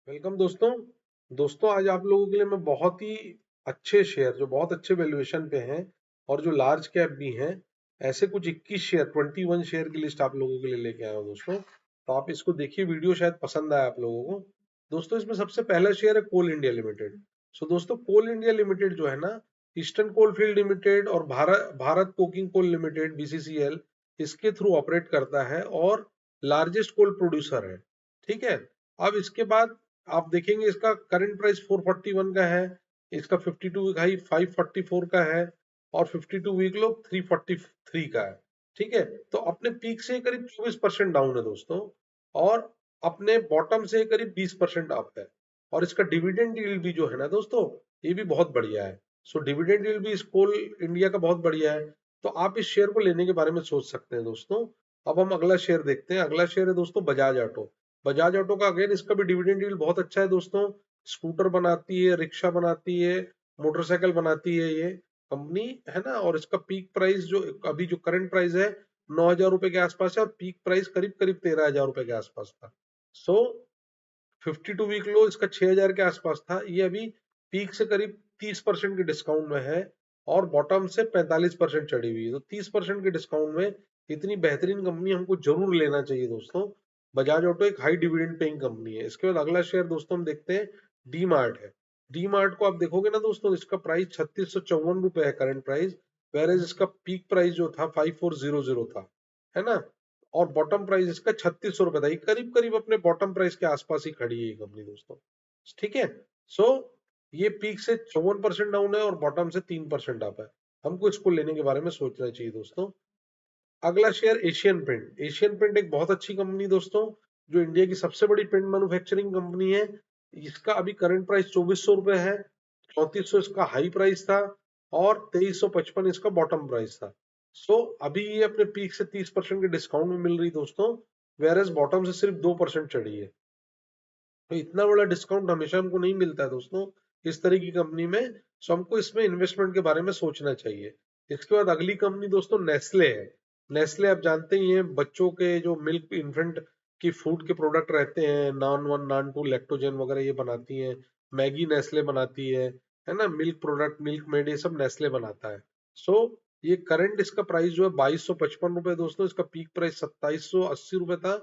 Welcome दोस्तों। आज आप लोगों के लिए मैं बहुत ही अच्छे शेयर जो बहुत अच्छे वैल्यूएशन पे हैं और जो लार्ज कैप भी हैं, ऐसे कुछ 21 शेयर 21 शेयर की लिस्ट आप लोगों के लिए लेके आया हूँ दोस्तों। तो आप इसको देखिए, वीडियो शायद पसंद आए आप लोगों को। दोस्तों, इसमें सबसे पहला शेयर है कोल इंडिया लिमिटेड। सो दोस्तों, कोल इंडिया लिमिटेड जो है ना, ईस्टर्न कोलफील्ड लिमिटेड और Bharat Bharat Coking Coal Limited BCCL इसके थ्रू ऑपरेट करता है और लार्जेस्ट कोल प्रोड्यूसर है। ठीक है। अब इसके बाद आप देखेंगे इसका करंट प्राइस 441 का है, इसका 52 वीक हाई 544 का है और 52 वीक लो 343 का है। ठीक है। तो अपने पीक से करीब 24% डाउन है दोस्तों, और अपने बॉटम से करीब 20% अप है। और इसका डिविडेंड यील्ड भी जो है ना दोस्तों, ये भी बहुत बढ़िया है। सो डिविडेंड यील्ड भी इस कोल इंडिया का बहुत बढ़िया है। तो आप इस शेयर को लेने के बारे में सोच सकते हैं दोस्तों। अब हम अगला शेयर देखते हैं। अगला शेयर है दोस्तों बजाज ऑटो। बजाज ऑटो का अगेन इसका भी डिविडेंड यील्ड बहुत अच्छा है दोस्तों। स्कूटर बनाती है, रिक्शा बनाती है, मोटरसाइकिल बनाती है ये कंपनी, है ना। और इसका पीक प्राइस जो अभी जो करंट प्राइस है 9,000 रुपए के आसपास है, और पीक प्राइस करीब करीब 13,000 रुपए के आसपास था। सो 52 वीक लो इसका 6,000 के आसपास था। ये अभी पीक से करीब 30% के डिस्काउंट में है और बॉटम से 45% चढ़ी हुई है। तो 30% के डिस्काउंट में इतनी बेहतरीन कंपनी हमको जरूर लेना चाहिए दोस्तों। बजाज ऑटो एक हाई डिविडेंड पेइंग कंपनी है। इसके बाद अगला शेयर दोस्तों हम देखते हैं, डी मार्ट है। डी मार्ट को आप देखोगे ना दोस्तों, इसका प्राइस 3654 रुपए है करंट प्राइस, वेयर इसका पीक प्राइस जो था 5400 था, है ना। और बॉटम प्राइस इसका 3600 रुपए था। ये करीब करीब अपने बॉटम प्राइस के आसपास ही खड़ी है ये कंपनी दोस्तों। ठीक है। सो ये पीक से 54% डाउन है और बॉटम से 3% अप है। हमको इसको लेने के बारे में सोचना चाहिए दोस्तों। अगला share Asian Paint. Asian Paint एक बहुत अच्छी कंपनी दोस्तों, जो इंडिया की सबसे बड़ी पेंट मैन्युफैक्चरिंग कंपनी है। इसका अभी करंट प्राइस 2400 रुपए है, 3400 इसका हाई प्राइस था और 2355 इसका बॉटम प्राइस था। सो अभी ये अपने पीक से 30% के डिस्काउंट में मिल रही दोस्तों, वेयर एज बॉटम से सिर्फ 2% चढ़ी है। तो इतना बड़ा डिस्काउंट हमेशा हमको नहीं मिलता है दोस्तों इस तरह की कंपनी में। सो हमको इसमें इन्वेस्टमेंट के बारे में सोचना चाहिए। इसके बाद अगली कंपनी दोस्तों नेस्ले है। नेस्ले आप जानते ही हैं, बच्चों के जो मिल्क इन्फेंट की फूड के प्रोडक्ट रहते हैं, नान वन नान टू लैक्टोजन वगैरह ये बनाती है। मैगी नेस्ले बनाती है ना। मिल्क प्रोडक्ट मिल्क मेड ये सब नेस्ले बनाता है। सो ये करंट इसका प्राइस जो है 2255 रुपए दोस्तों, इसका पीक प्राइस 2780 रुपए था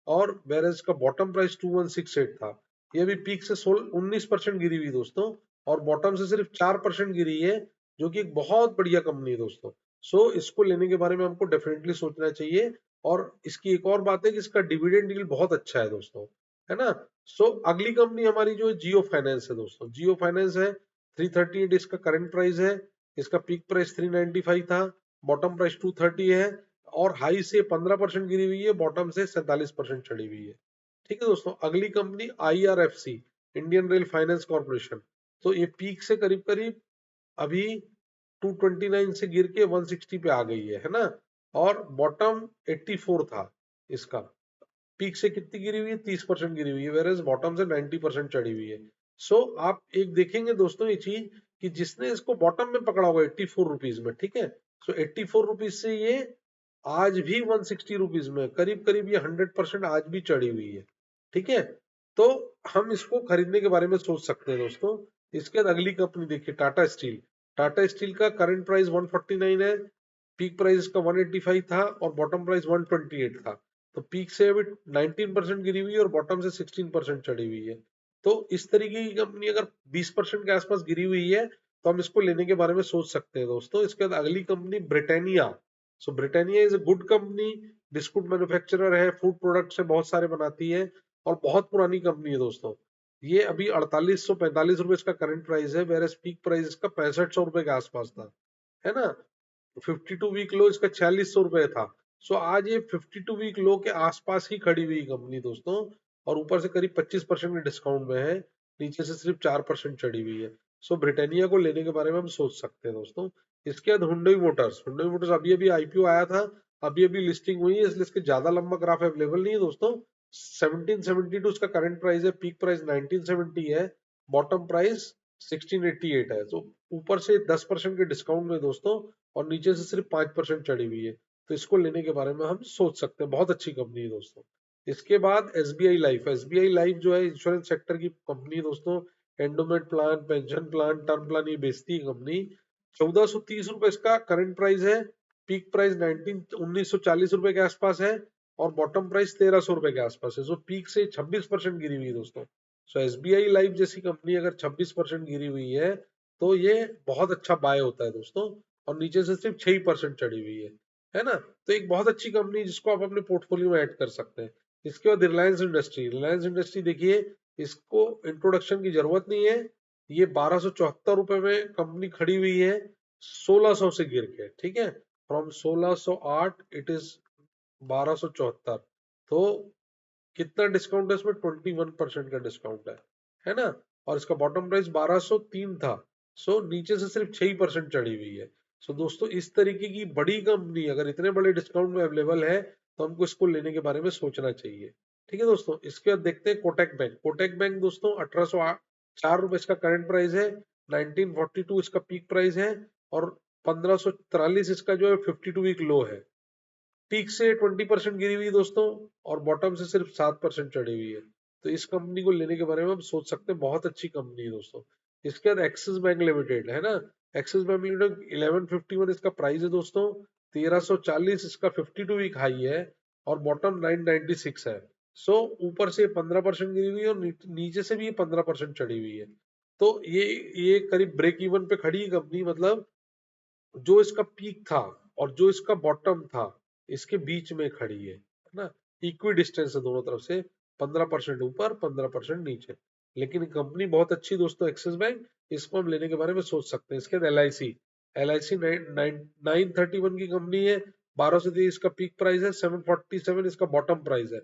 और वेरएज का बॉटम प्राइस 2168 था। ये भी पीक से 19% गिरी हुई दोस्तों, और बॉटम से सिर्फ 4% गिरी है, जो कि एक बहुत बढ़िया कंपनी है दोस्तों। सो इसको लेने के बारे में हमको डेफिनेटली सोचना चाहिए। और इसकी एक और बात है कि इसका डिविडेंड यील्ड बहुत अच्छा है दोस्तों, है ना। सो अगली कंपनी हमारी जो है जियो फाइनेंस है दोस्तों। जियो फाइनेंस है, 338 इसका करंट प्राइस है, इसका पीक प्राइस 395 था, बॉटम प्राइस 230 है और हाई से 15% गिरी हुई है, बॉटम से 47% चढ़ी हुई है। ठीक है दोस्तों। अगली company IRFC, Indian rail finance corporation. तो ये पीक से करीब करीब अभी 229 से गिर के 160 पे आ गई है ना। और बॉटम 84 था इसका। पीक से कितनी गिरी हुई है? 30% गिरी हुई है, वेरएज बॉटम से 90% चढ़ी हुई है। सो आप एक देखेंगे दोस्तों ये चीज, कि जिसने इसको बॉटम में पकड़ा होगा 84 रुपीज में, ठीक है। सो 84 रुपीज से ये आज भी 160 रुपीज में करीब करीब ये 100% आज भी चढ़ी हुई है। ठीक है। तो हम इसको खरीदने के बारे में सोच सकते हैं दोस्तों। इसके बाद अगली कंपनी देखिए, टाटा स्टील। टाटा स्टील का करंट प्राइस 149 है, पीक प्राइस इसका 185 था और बॉटम प्राइस 128 था। तो पीक से अभी 19% गिरी हुई है और बॉटम से 16% चढ़ी हुई है। तो इस तरीके की कंपनी अगर 20% के आसपास गिरी हुई है, तो हम इसको लेने के बारे में सोच सकते हैं दोस्तों। इसके बाद अगली company Britannia. So Britannia is a good company, biscuit manufacturer है, फूड प्रोडक्ट्स है बहुत सारे बनाती है और बहुत पुरानी कंपनी है दोस्तों। ये अभी 4845 रुपए इसका करंट प्राइस है, वेर पीक प्राइस इसका 6500 रुपए के आसपास था, है ना। 52 वीक लो इसका 4600 रुपए था। सो आज ये 52 वीक लो के आसपास ही खड़ी हुई कंपनी दोस्तों, और ऊपर से करीब 25% के डिस्काउंट में है, नीचे से सिर्फ 4% चढ़ी हुई है। सो ब्रिटानिया को लेने के बारे में हम सोच सकते हैं दोस्तों। इसके बाद हुंडई मोटर्स। हुंडई मोटर्स अभी अभी आईपीओ आया था, अभी अभी लिस्टिंग हुई है, इसलिए इसके ज्यादा लंबा ग्राफ अवेलेबल नहीं है दोस्तों। 1772 इसका करंट प्राइस है, पीक प्राइस 1970 है, बॉटम प्राइस 1688 है। तो ऊपर से 10% के डिस्काउंट में दोस्तों, और नीचे से सिर्फ 5% चढ़ी हुई है। तो इसको लेने के बारे में हम सोच सकते हैं, बहुत अच्छी कंपनी है दोस्तों। इसके बाद एसबीआई लाइफ। एसबीआई लाइफ जो है इंश्योरेंस सेक्टर की कंपनी है दोस्तों। Endowment plan, pension plan, term plan ये बेचती है कंपनी। 1430 रुपए इसका करंट प्राइस है। पीक प्राइस 1940 रुपए के आसपास है और बॉटम प्राइस 1300 रुपए के आसपास है। सो पीक से 26% गिरी हुई है दोस्तों। सो एसबीआई लाइफ जैसी कंपनी अगर 26% गिरी हुई है तो ये बहुत अच्छा बाय होता है दोस्तों। और नीचे से सिर्फ 6% चढ़ी हुई है ना। तो एक बहुत अच्छी कंपनी जिसको आप अपने पोर्टफोलियो में ऐड कर सकते हैं। इसके बाद रिलायंस इंडस्ट्री। रिलायंस इंडस्ट्री देखिए, इसको इंट्रोडक्शन की जरूरत नहीं है। ये 1274 रुपए में कंपनी खड़ी हुई है 1600 से गिर के, ठीक है। From 1608 it is 1274। तो कितना डिस्काउंट है इसमें? 21% का डिस्काउंट है ना। और इसका बॉटम प्राइस 1203 था। सो नीचे से सिर्फ 6% चढ़ी हुई है। सो दोस्तों इस तरीके की बड़ी कंपनी अगर इतने बड़े डिस्काउंट में अवेलेबल है तो हमको इसको लेने के बारे में सोचना चाहिए। ठीक है दोस्तों। इसके बाद देखते हैं कोटक बैंक। कोटक बैंक दोस्तों 1804 रुपए इसका करंट प्राइस है। 1942 इसका पीक प्राइस है और 1543 इसका जो है 52 वीक लो है। पीक से 20% गिरी हुई दोस्तों और बॉटम से सिर्फ 7% चढ़ी हुई है। तो इस कंपनी को लेने के बारे में हम सोच सकते हैं, बहुत अच्छी कंपनी है दोस्तों। इसके बाद एक्सिस बैंक लिमिटेड है ना। एक्सिस बैंक लिमिटेड 1151 इसका प्राइस है दोस्तों। 1340 इसका 52 वीक हाई है और बॉटम 996 है। सो ऊपर से 15% गिरी हुई है और नीचे से भी 15% चढ़ी हुई है। तो ये करीब ब्रेक इवन पे खड़ी है कंपनी। मतलब जो इसका पीक था और जो इसका बॉटम था इसके बीच में खड़ी है ना। इक्वी डिस्टेंस है दोनों तरफ से, 15% ऊपर 15% नीचे। लेकिन कंपनी बहुत अच्छी दोस्तों एक्सिस बैंक। इसको हम लेने के बारे में सोच सकते हैं। इसके बाद एलआईसी। एलआईसी 931 की कंपनी है। 1230 इसका पीक प्राइस है। 747 इसका बॉटम प्राइस है।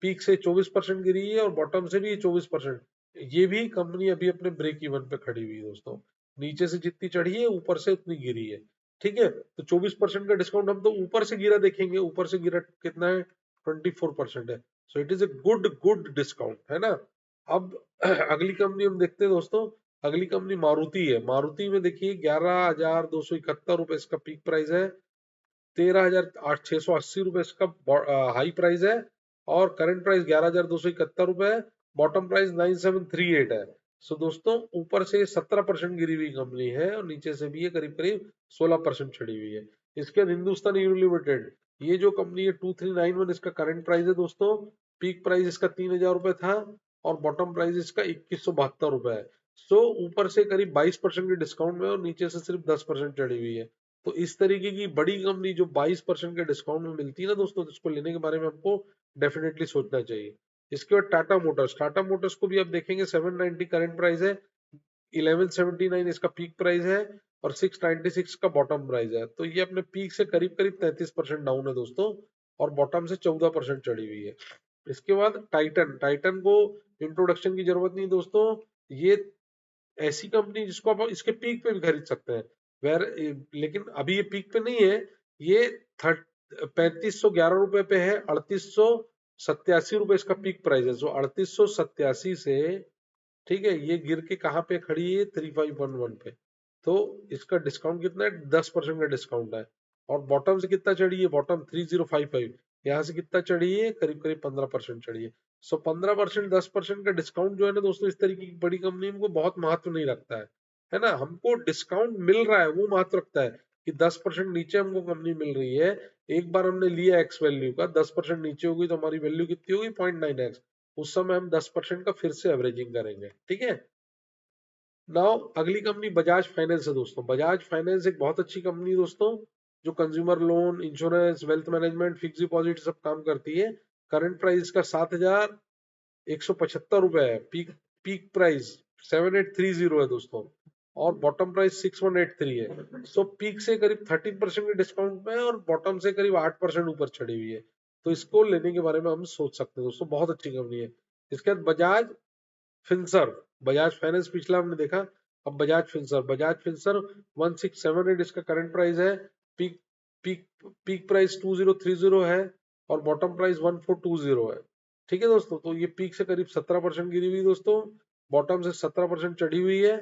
पीक से 24% गिरी है और बॉटम से भी 24%। ये भी कंपनी अभी अपने ब्रेक इवन पे खड़ी हुई है दोस्तों। नीचे से जितनी चढ़ी है ऊपर से उतनी गिरी है। ठीक है। तो 24% का डिस्काउंट हम तो ऊपर से गिरा देखेंगे। ऊपर से गिरा कितना है? 24% है। So it is a good good discount है ना। अब अगली कंपनी हम देखते हैं दोस्तों। अगली कंपनी मारुति है। मारुति में देखिए 11,271 रुपए इसका पीक प्राइस है। 13,680 रुपए इसका हाई प्राइस है और करंट प्राइस 11,271 रुपए है। बॉटम प्राइस 9,738 है। सो दोस्तों ऊपर से 17% गिरी हुई कंपनी है और नीचे से भी ये करीब करीब 16% चढ़ी हुई है। इसके बाद हिंदुस्तान यूनिलिमिटेड। ये जो कंपनी है 2391 इसका करंट प्राइस है दोस्तों। पीक प्राइस इसका 3,000 रुपए था और बॉटम प्राइस इसका 2172 रुपए है। सो ऊपर से करीब 22% के डिस्काउंट में और नीचे से सिर्फ 10% चढ़ी हुई है। तो इस तरीके की बड़ी कंपनी जो 22% के डिस्काउंट में मिलती है ना दोस्तों, तो इसको लेने के बारे में हमको डेफिनेटली सोचना चाहिए। इसके बाद टाटा मोटर्स। टाटा मोटर्स को भी आप देखेंगे 790 करंट प्राइस है। 1179 इसका पीक प्राइस है और 696 का बॉटम प्राइस है। तो ये अपने पीक से करीब करीब 33% डाउन है दोस्तों और बॉटम से 14% चढ़ी हुई है। इसके बाद टाइटन। टाइटन को इंट्रोडक्शन की जरूरत नहीं दोस्तों। ये ऐसी कंपनी जिसको आप इसके पीक पे भी खरीद सकते हैं। वेर लेकिन अभी ये पीक पे नहीं है। ये 3511 रुपए पे है। 3887 रुपए इसका पीक प्राइस है। जो 3887 से, ठीक है, ये गिर के कहाँ पे खड़ी है? 3511 पे। तो इसका डिस्काउंट कितना है? 10% का डिस्काउंट है। और बॉटम से कितना चढ़ी है? बॉटम 3055। यहाँ से कितना चढ़ी है? करीब करीब 15% चढ़ी है। सो 15% 10% का डिस्काउंट जो है ना दोस्तों, इस तरीके की बड़ी कंपनी को बहुत महत्व नहीं रखता है ना। हमको डिस्काउंट मिल रहा है वो महत्व रखता है कि 10% नीचे हमको कंपनी मिल रही है। एक बार हमने लिया एक्स वैल्यू का, 10% नीचे होगी तो हमारी वैल्यू कितनी होगी? 0.9x। उस समय हम 10% का फिर से एवरेजिंग करेंगे। ठीक है। नाउ अगली कंपनी बजाज फाइनेंस है दोस्तों। बजाज फाइनेंस एक बहुत अच्छी कंपनी है दोस्तों, जो consumer loan, insurance, wealth management, fix deposit सब काम करती है। करंट प्राइस का 7,175 रुपए है। पीक पीक प्राइस 7,830 है दोस्तों और बॉटम प्राइस 6,183 है। सो पीक से करीब 13% के डिस्काउंट में है और बॉटम से करीब 8% ऊपर चढ़ी हुई है। तो इसको लेने के बारे में हम सोच सकते हैं दोस्तों, बहुत अच्छी कंपनी है। इसके बाद बजाज फिनसर्व। बजाज फाइनेंस पिछला हमने देखा, अब बजाज फिनसर्व। बजाज फिनसर्व 1678 इसका करंट प्राइस है। पीक पीक पीक प्राइस 2030 है और बॉटम प्राइस 1420 है। ठीक है दोस्तों। तो ये पीक से करीब 17% गिरी हुई दोस्तों, बॉटम से 17% चढ़ी हुई है।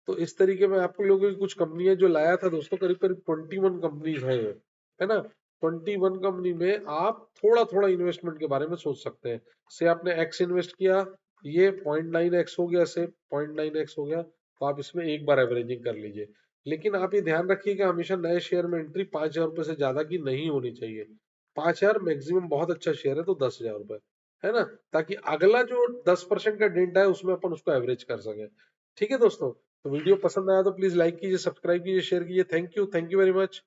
तो इस तरीके में आपको लोगों की कुछ कंपनियां जो लाया था दोस्तों, करीब करीब 21 कंपनीज है ना। 21 कंपनी में आप थोड़ा थोड़ा इन्वेस्टमेंट के बारे में सोच सकते हैं। से आपने एक्स इन्वेस्ट किया, ये 0.9x हो गया, से 0.9x हो गया, तो आप इसमें एक बार एवरेजिंग कर लीजिए। लेकिन आप ये ध्यान रखिए कि हमेशा नए शेयर में एंट्री 5,000 रुपए से ज्यादा की नहीं होनी चाहिए। 5,000 मैक्सिमम, बहुत अच्छा शेयर है तो 10,000 रुपए, है ना, ताकि अगला जो 10% का डेंट है उसमें अपन उसको एवरेज कर सके। ठीक है दोस्तों, तो वीडियो पसंद आया तो प्लीज लाइक कीजिए, सब्सक्राइब कीजिए, शेयर कीजिए। Thank you very much.